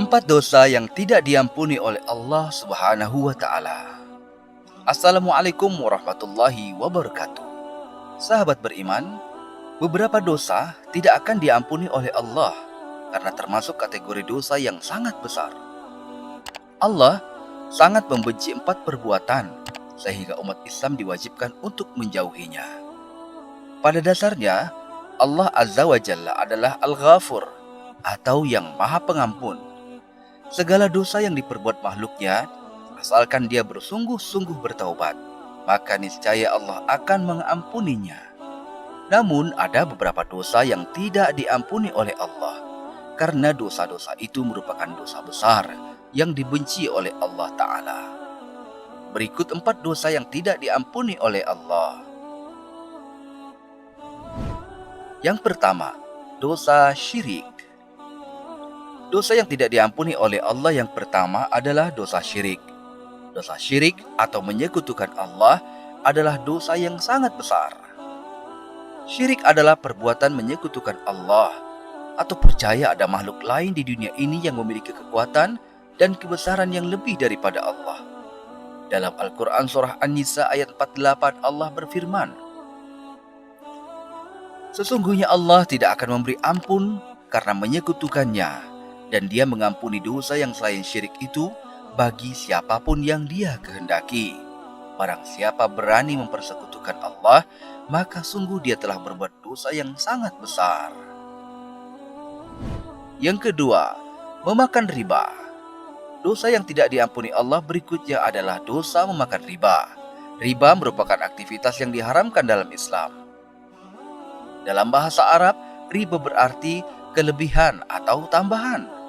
4 dosa yang tidak diampuni oleh Allah Subhanahu wa Ta'ala. Assalamualaikum warahmatullahi wabarakatuh. Sahabat beriman, beberapa dosa tidak akan diampuni oleh Allah karena termasuk kategori dosa yang sangat besar. Allah sangat membenci 4 perbuatan sehingga umat Islam diwajibkan untuk menjauhinya. Pada dasarnya, Allah Azza wa Jalla adalah Al-Ghafur atau yang Maha Pengampun. Segala dosa yang diperbuat makhluknya, asalkan dia bersungguh-sungguh bertaubat, maka niscaya Allah akan mengampuninya. Namun ada beberapa dosa yang tidak diampuni oleh Allah, karena dosa-dosa itu merupakan dosa besar yang dibenci oleh Allah Ta'ala. Berikut 4 dosa yang tidak diampuni oleh Allah. Yang pertama, dosa syirik. Dosa yang tidak diampuni oleh Allah yang pertama adalah dosa syirik. Dosa syirik atau menyekutukan Allah adalah dosa yang sangat besar. Syirik adalah perbuatan menyekutukan Allah atau percaya ada makhluk lain di dunia ini yang memiliki kekuatan dan kebesaran yang lebih daripada Allah. Dalam Al-Quran Surah An-Nisa ayat 48 Allah berfirman, "Sesungguhnya Allah tidak akan memberi ampun karena menyekutukannya, dan dia mengampuni dosa yang selain syirik itu bagi siapapun yang dia kehendaki. Barang siapa berani mempersekutukan Allah, maka sungguh dia telah berbuat dosa yang sangat besar." Yang kedua, memakan riba. Dosa yang tidak diampuni Allah berikutnya adalah dosa memakan riba. Riba merupakan aktivitas yang diharamkan dalam Islam. Dalam bahasa Arab, riba berarti kelebihan atau tambahan.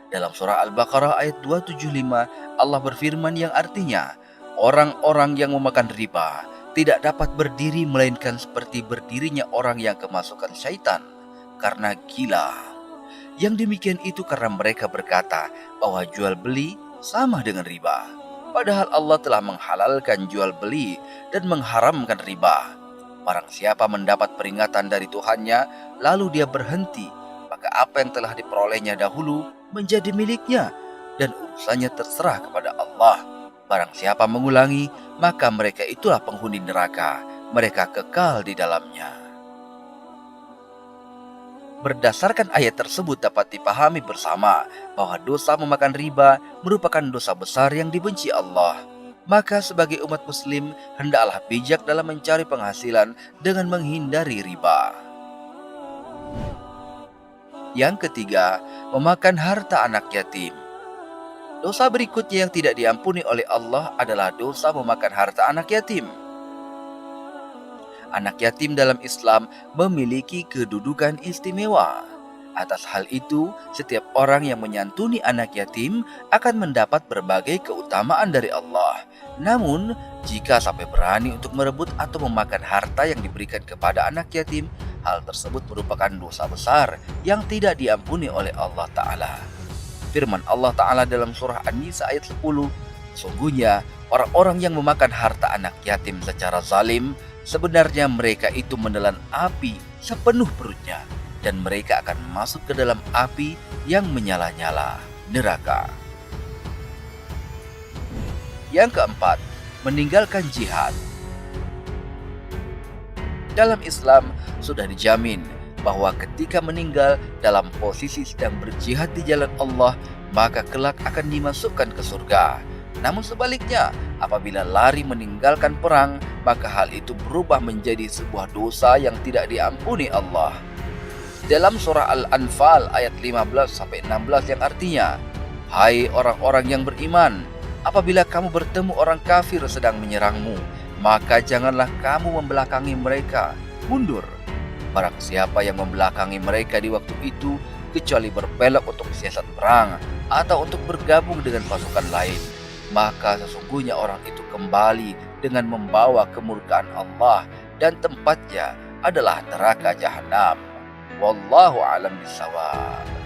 Dalam surah Al-Baqarah ayat 275, Allah berfirman yang artinya, orang-orang yang memakan riba tidak dapat berdiri melainkan seperti berdirinya orang yang kemasukan syaitan karena gila. Yang demikian itu karena mereka berkata bahwa jual beli sama dengan riba. Padahal Allah telah menghalalkan jual beli dan mengharamkan riba. Barang siapa mendapat peringatan dari Tuhannya, lalu dia berhenti, maka apa yang telah diperolehnya dahulu menjadi miliknya, dan urusannya terserah kepada Allah. Barang siapa mengulangi, maka mereka itulah penghuni neraka, mereka kekal di dalamnya. Berdasarkan ayat tersebut dapat dipahami bersama bahwa dosa memakan riba merupakan dosa besar yang dibenci Allah. Maka sebagai umat muslim, hendaklah bijak dalam mencari penghasilan dengan menghindari riba. Yang ketiga, memakan harta anak yatim. Dosa berikutnya yang tidak diampuni oleh Allah adalah dosa memakan harta anak yatim. Anak yatim dalam Islam memiliki kedudukan istimewa. Atas hal itu, setiap orang yang menyantuni anak yatim akan mendapat berbagai keutamaan dari Allah. Namun, jika sampai berani untuk merebut atau memakan harta yang diberikan kepada anak yatim, hal tersebut merupakan dosa besar yang tidak diampuni oleh Allah Ta'ala. Firman Allah Ta'ala dalam surah An-Nisa ayat 10, "Sesungguhnya orang-orang yang memakan harta anak yatim secara zalim, sebenarnya mereka itu menelan api sepenuh perutnya, dan mereka akan masuk ke dalam api yang menyala-nyala, neraka." Yang keempat, meninggalkan jihad. Dalam Islam sudah dijamin bahwa ketika meninggal dalam posisi sedang berjihad di jalan Allah, maka kelak akan dimasukkan ke surga. Namun sebaliknya, apabila lari meninggalkan perang, maka hal itu berubah menjadi sebuah dosa yang tidak diampuni Allah. Dalam surah Al-Anfal ayat 15-16 yang artinya, "Hai orang-orang yang beriman, apabila kamu bertemu orang kafir sedang menyerangmu, maka janganlah kamu membelakangi mereka, mundur. Barang siapa yang membelakangi mereka di waktu itu, kecuali berbelok untuk siasat perang atau untuk bergabung dengan pasukan lain, maka sesungguhnya orang itu kembali dengan membawa kemurkaan Allah, dan tempatnya adalah neraka jahanam. Wallahu a'lam bishawab."